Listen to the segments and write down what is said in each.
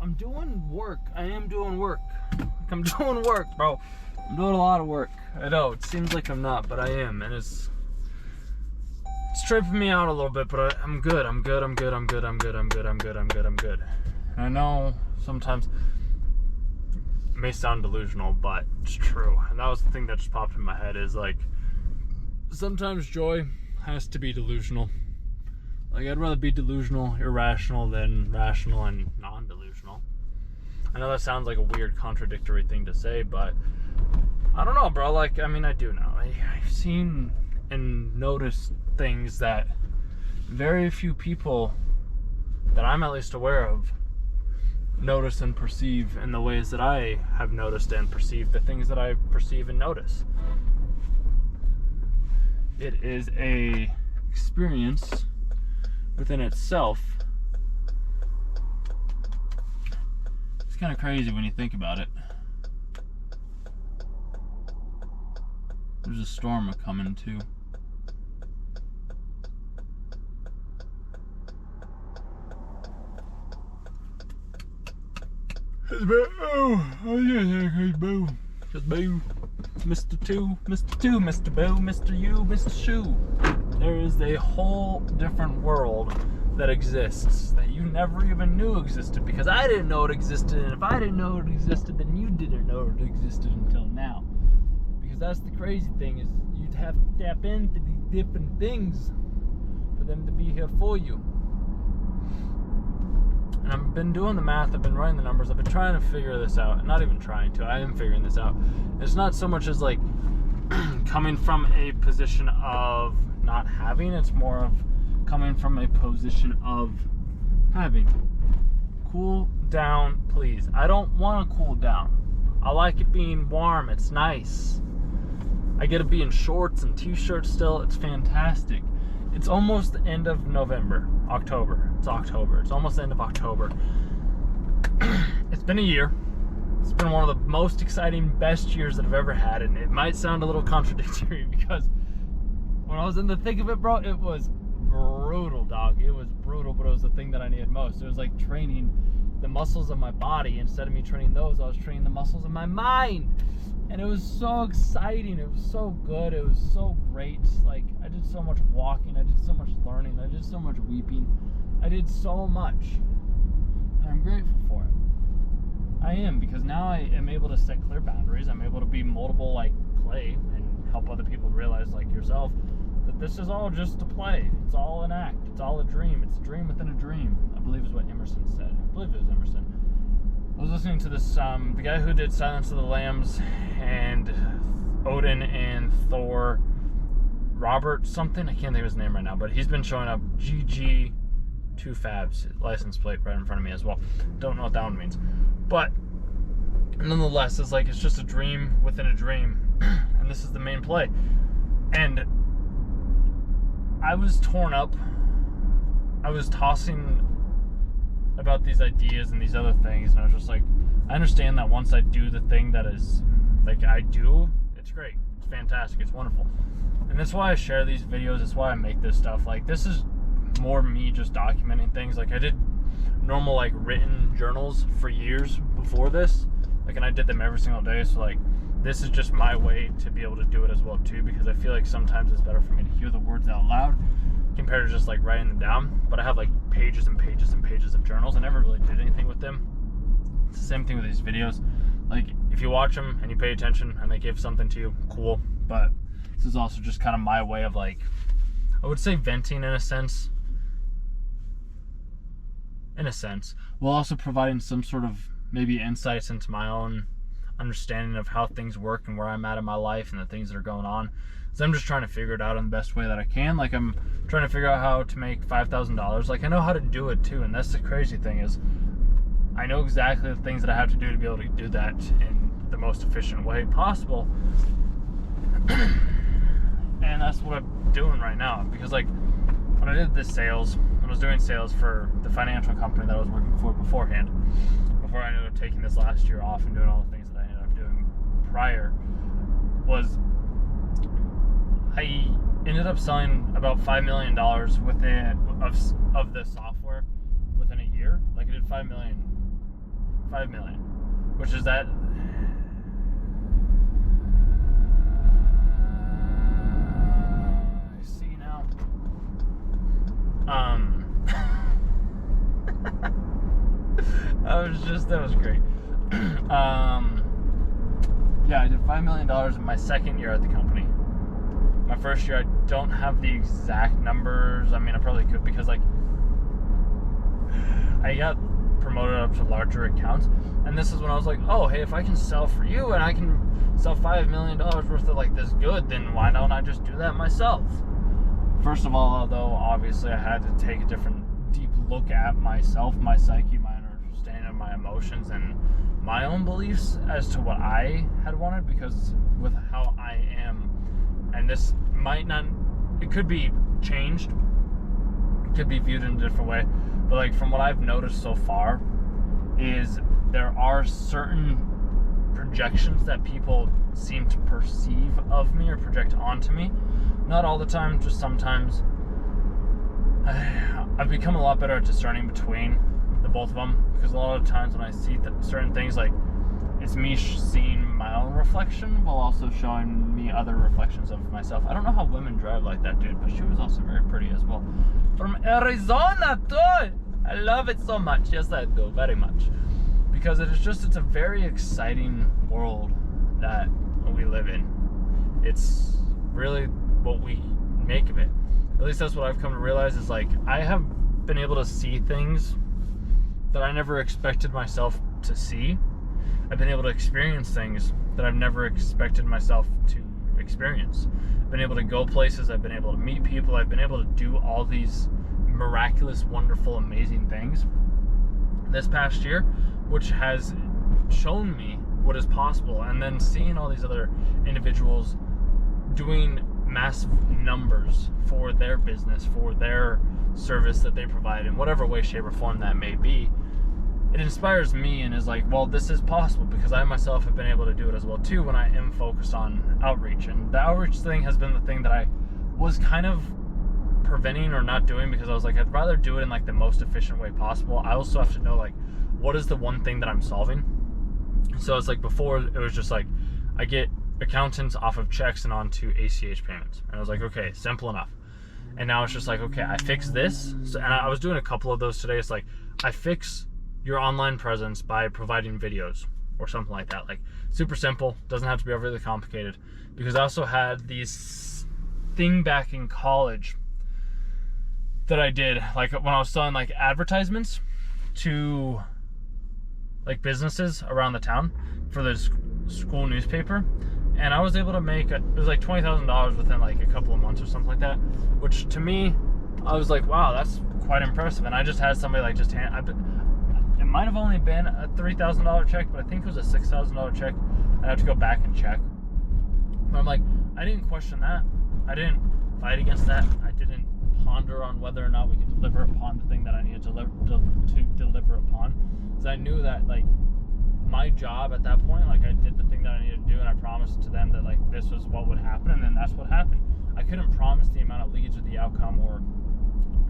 I'm doing work. I am doing work. I'm doing work, bro. I'm doing a lot of work. I know, it seems like I'm not, but I am. And it's tripping me out a little bit, but I'm good. I'm good. And I know sometimes it may sound delusional, but it's true. And that was the thing that just popped in my head is like, sometimes joy has to be delusional. Like, I'd rather be delusional, irrational than rational and non-delusional. I know that sounds like a weird contradictory thing to say, but I don't know, bro. Like, I mean, I do know. I've seen and noticed things that very few people that I'm at least aware of notice and perceive in the ways that I have noticed and perceived the things that I perceive and notice. It is a experience within itself. It's kind of crazy when you think about it. There's a storm coming too. It's Boo. Just Boo. Mr. Two, Mr. Boo, Mr. You, Mr. Shoe. There is a whole different world that exists that you never even knew existed, because I didn't know it existed, and if I didn't know it existed, then you didn't know it existed until now. Because that's the crazy thing, is you'd have to tap into these different things for them to be here for you. And I've been doing the math, I've been running the numbers, I've been trying to figure this out. Not even trying to, I am figuring this out. It's not so much as like coming from a position of not having, it's more of coming from a position of having. Cool down, please. I don't want to cool down. I like it being warm, it's nice. I get to be in shorts and t-shirts still, it's fantastic. It's almost the end of November. October. It's October. It's almost the end of October. It's been a year. It's been one of the most exciting, best years that I've ever had. And it might sound a little contradictory because when I was in the thick of it, bro, it was brutal, dog. It was brutal, but it was the thing that I needed most. It was like training the muscles of my body. Instead of me training those, I was training the muscles of my mind. And it was so exciting. It was so good. It was so great. Like, I did so much walking. I did so much learning. I did so much weeping. I did so much. And I'm grateful for it. I am, because now I am able to set clear boundaries. I'm able to be moldable like clay and help other people realize, like yourself, that this is all just a play. It's all an act. It's all a dream. It's a dream within a dream, I believe is what Emerson said. I believe it was Emerson. I was listening to this, the guy who did Silence of the Lambs and Odin and Thor, Robert something, I can't think of his name right now, but he's been showing up, GG2 Fabs, license plate right in front of me as well. Don't know what that one means. But nonetheless, it's like, it's just a dream within a dream, and this is the main play. And I was torn up. I was tossing about these ideas and these other things, and I was just like, I understand that once I do the thing that is like I do, it's great, it's fantastic, it's wonderful. And that's why I share these videos, that's why I make this stuff. Like, this is more me just documenting things. Like, I did normal like written journals for years before this, like, and I did them every single day. So like, this is just my way to be able to do it as well too, because I feel like sometimes it's better for me to hear the words out loud compared to just like writing them down. But I have like pages and pages and pages of journals. I never really did anything with them. It's the same thing with these videos. Like, if you watch them and you pay attention and they give something to you, cool. But this is also just kind of my way of, like, I would say venting in a sense, while also providing some sort of maybe insights into my own understanding of how things work and where I'm at in my life and the things that are going on. So I'm just trying to figure it out in the best way that I can. Like, I'm trying to figure out how to make $5,000. Like, I know how to do it too, and that's the crazy thing, is I know exactly the things that I have to do to be able to do that in the most efficient way possible. And that's what I'm doing right now. Because, like, when I did this sales, when I was doing sales for the financial company that I was working for beforehand, before I ended up taking this last year off and doing all the things that I ended up doing prior, was I ended up selling about $5 million within of the software within a year. Like, I did $5 million 5 million, which is that. I see now. That was great. Yeah, I did $5 million in my second year at the company. My first year, I don't have the exact numbers. I mean, I probably could, because like I got promoted up to larger accounts, and this is when I was like, oh, hey, if I can sell for you and I can sell $5 million worth of like this good, then why don't I just do that myself? First of all, though, obviously I had to take a different deep look at myself, my psyche, my understanding of my emotions, and my own beliefs as to what I had wanted, because with how I am, and this might not, it could be changed, it could be viewed in a different way, but like from what I've noticed so far is there are certain projections that people seem to perceive of me or project onto me. Not all the time, just sometimes. I've become a lot better at discerning between the both of them, because a lot of times when I see certain things, like it's me seeing my own reflection while also showing me other reflections of myself. I don't know how women drive like that, dude, but she was also very pretty as well. From Arizona, too! I love it so much. Yes, I do, very much. Because it's a very exciting world that we live in. It's really what we make of it. At least that's what I've come to realize, is like I have been able to see things that I never expected myself to see. I've been able to experience things that I've never expected myself to experience. I've been able to go places, I've been able to meet people, I've been able to do all these miraculous, wonderful, amazing things this past year, which has shown me what is possible. And then seeing all these other individuals doing massive numbers for their business, for their service that they provide, in whatever way, shape, or form that may be, it inspires me and is like, well, this is possible, because I myself have been able to do it as well too when I am focused on outreach. And the outreach thing has been the thing that I was kind of preventing or not doing, because I was like, I'd rather do it in like the most efficient way possible. I also have to know like what is the one thing that I'm solving. So it's like before it was just like I get accountants off of checks and onto ACH payments, and I was like, okay, simple enough. And now it's just like, okay, I fix this. So, and I was doing a couple of those today. It's like I fix your online presence by providing videos or something like that, like super simple, doesn't have to be overly complicated. Because I also had these thing back in college that I did, like when I was selling like advertisements to like businesses around the town for the school newspaper, and I was able to make it was like $20,000 within like a couple of months or something like that, which to me, I was like, wow, that's quite impressive. And I just had somebody like just it might have only been a $3,000 check, but I think it was a $6,000 check. I have to go back and check. But I'm like, I didn't question that. I didn't fight against that. I didn't ponder on whether or not we could deliver upon the thing that I needed to deliver upon. Because I knew that like my job at that point, like I did the thing that I needed to do, and I promised to them that like this was what would happen, and then that's what happened. I couldn't promise the amount of leads or the outcome or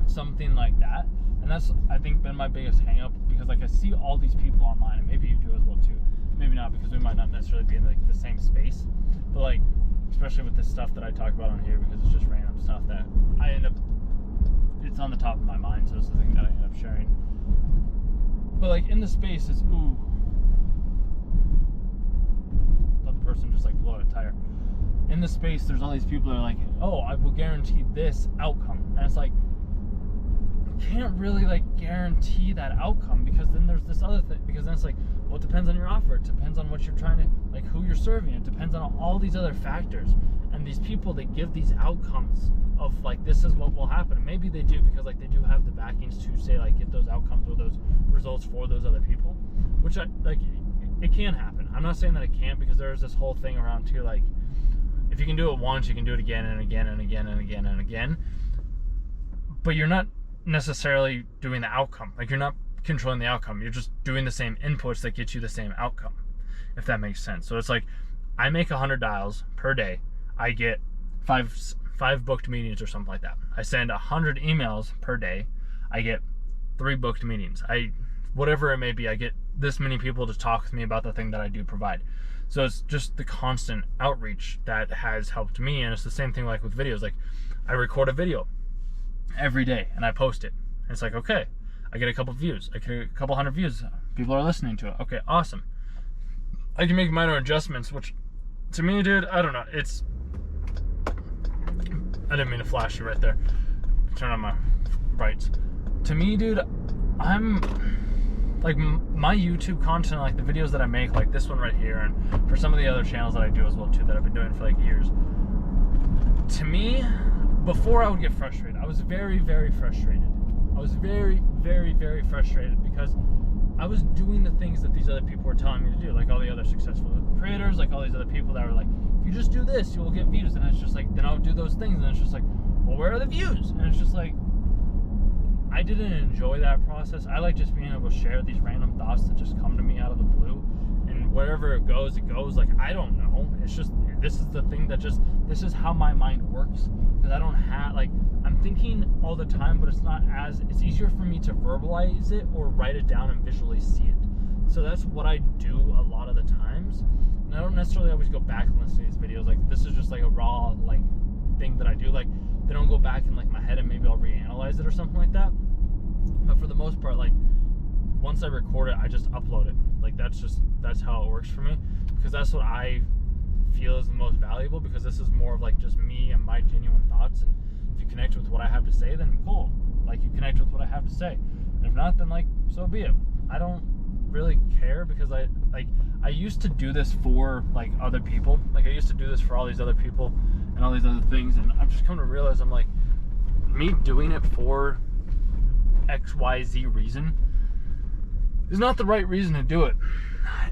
something like that. And that's, I think, been my biggest hang up, because like I see all these people online, and maybe you do as well too. Maybe not, because we might not necessarily be in like the same space, but like especially with this stuff that I talk about on here, because it's just random stuff that I end up, it's on the top of my mind, so it's the thing that I end up sharing. But like in the space is, ooh, let the person just like blow a tire. In the space, there's all these people that are like, oh, I will guarantee this outcome, and it's like, can't really like guarantee that outcome, because then there's this other thing, because then it's like, well, it depends on your offer, it depends on what you're trying to, like who you're serving, it depends on all these other factors. And these people, they give these outcomes of like, this is what will happen, and maybe they do, because like they do have the backings to say like get those outcomes or those results for those other people, which I like, it can happen. I'm not saying that it can't, because there's this whole thing around too, like if you can do it once, you can do it again and again and again and again and again, but you're not necessarily doing the outcome. Like you're not controlling the outcome, you're just doing the same inputs that get you the same outcome, if that makes sense. So it's like I make 100 dials per day, I get five booked meetings or something like that. I send 100 emails per day, I get 3 booked meetings. I whatever it may be, I get this many people to talk with me about the thing that I do provide. So it's just the constant outreach that has helped me. And it's the same thing like with videos. Like, I record a video every day and I post it. And it's like, okay, I get a couple views. I get a couple hundred views. People are listening to it. Okay, awesome. I can make minor adjustments, which to me, dude, I don't know. It's, I didn't mean to flash you right there. Turn on my brights. To me, dude, I'm like, my YouTube content, like the videos that I make, like this one right here, and for some of the other channels that I do as well too, that I've been doing for like years. To me, before I would get frustrated, I was very, very frustrated. I was very, very, very frustrated because I was doing the things that these other people were telling me to do, like all the other successful creators, like all these other people that were like, if you just do this, you will get views. And it's just like, then I would do those things, and it's just like, well, where are the views? And it's just like, I didn't enjoy that process. I like just being able to share these random thoughts that just come to me out of the blue, and wherever it goes, it goes. Like, I don't know. It's just, this is the thing that just, this is how my mind works. Because I don't have, like, I'm thinking all the time, but it's not as, it's easier for me to verbalize it or write it down and visually see it. So that's what I do a lot of the times. And I don't necessarily always go back and listen to these videos. Like, this is just like a raw, like, thing that I do. Like, they don't go back in like my head and maybe I'll reanalyze it or something like that. But for the most part, like, once I record it, I just upload it. Like, that's how it works for me, because that's what I feel is the most valuable, because this is more of like just me and my genuine thoughts. And if you connect with what I have to say, then cool. Like, you connect with what I have to say. And if not, then like, so be it. I don't really care, because I used to do this for like other people. Like, I used to do this for all these other people and all these other things, and I've just come to realize, I'm like, me doing it for XYZ reason is not the right reason to do it.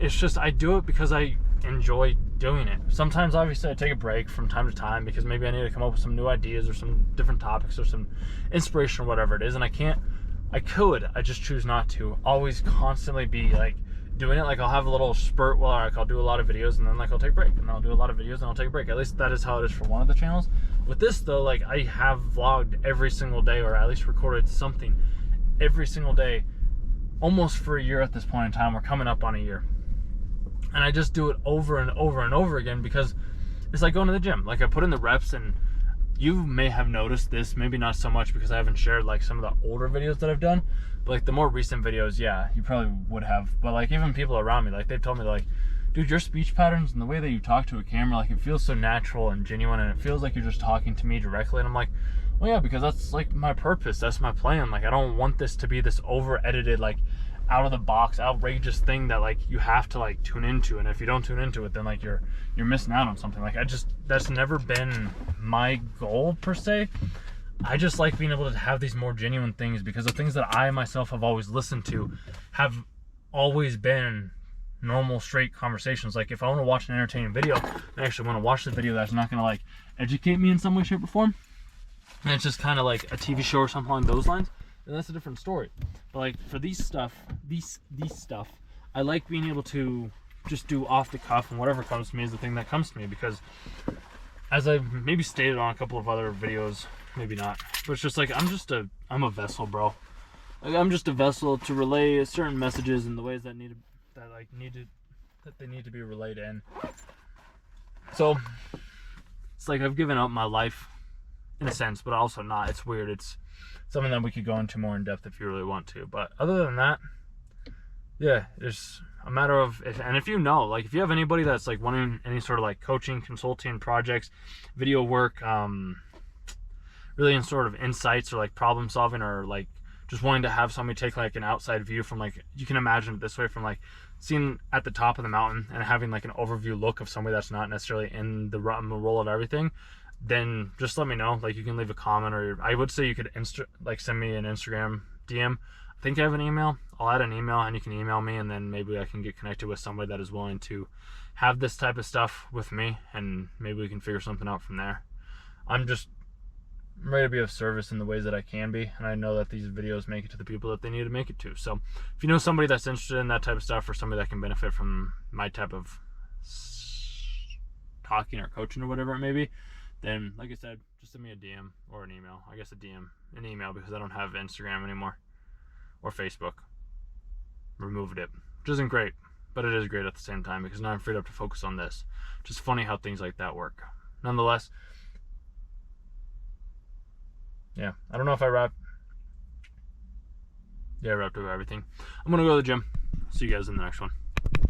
It's just, I do it because I enjoy doing it. Sometimes obviously I take a break from time to time because maybe I need to come up with some new ideas or some different topics or some inspiration or whatever it is, and I just choose not to always constantly be like doing it. Like, I'll have a little spurt where like I'll do a lot of videos and then like I'll take a break, and then I'll do a lot of videos and I'll take a break. At least that is how it is for one of the channels. With this though, like, I have vlogged every single day, or at least recorded something every single day, almost for a year at this point in time. We're coming up on a year, and I just do it over and over and over again, because it's like going to the gym. Like, I put in the reps, and you may have noticed this, maybe not so much because I haven't shared like some of the older videos that I've done, but like the more recent videos, yeah, you probably would have. But like, even people around me, like, they've told me, like, dude, your speech patterns and the way that you talk to a camera, like, it feels so natural and genuine, and it feels like you're just talking to me directly. And I'm like, well, yeah, because that's like my purpose, that's my plan. Like, I don't want this to be this over edited, like, out of the box, outrageous thing that like you have to like tune into, and if you don't tune into it, then like you're missing out on something. Like, that's never been my goal per se. I just like being able to have these more genuine things, because the things that I myself have always listened to have always been normal, straight conversations. Like, if I want to watch an entertaining video, I actually want to watch the video that's not going to like educate me in some way, shape, or form, and it's just kind of like a TV show or something along those lines, and that's a different story. But like, for these stuff, I like being able to just do off the cuff, and whatever comes to me is the thing that comes to me. Because as I've maybe stated on a couple of other videos, maybe not, but it's just like, I'm a vessel, bro. Like, I'm just a vessel to relay certain messages in the ways that they need to be relayed in. So it's like, I've given up my life in a sense, but also not. It's weird. It's something that we could go into more in depth if you really want to. But other than that, yeah, it's a matter of, if you know, like, if you have anybody that's like wanting any sort of like coaching, consulting, projects, video work, really in sort of insights or like problem solving, or like just wanting to have somebody take like an outside view from, like, you can imagine it this way, from like seeing at the top of the mountain and having like an overview look of somebody that's not necessarily in the role of everything, then just let me know. Like, you can leave a comment, or I would say you could send me an Instagram DM. I think I have an email. I'll add an email, and you can email me, and then maybe I can get connected with somebody that is willing to have this type of stuff with me, and maybe we can figure something out from there. I'm ready to be of service in the ways that I can be, and I know that these videos make it to the people that they need to make it to. So if you know somebody that's interested in that type of stuff, or somebody that can benefit from my type of talking or coaching or whatever it may be, then, like I said, just send me a DM or an email. I guess an email, because I don't have Instagram anymore, or Facebook. removed it, which isn't great, but it is great at the same time because now I'm freed up to focus on this. Just funny how things like that work. Nonetheless, yeah, I don't know if I wrapped. Yeah, I wrapped up everything. I'm gonna go to the gym. See you guys in the next one.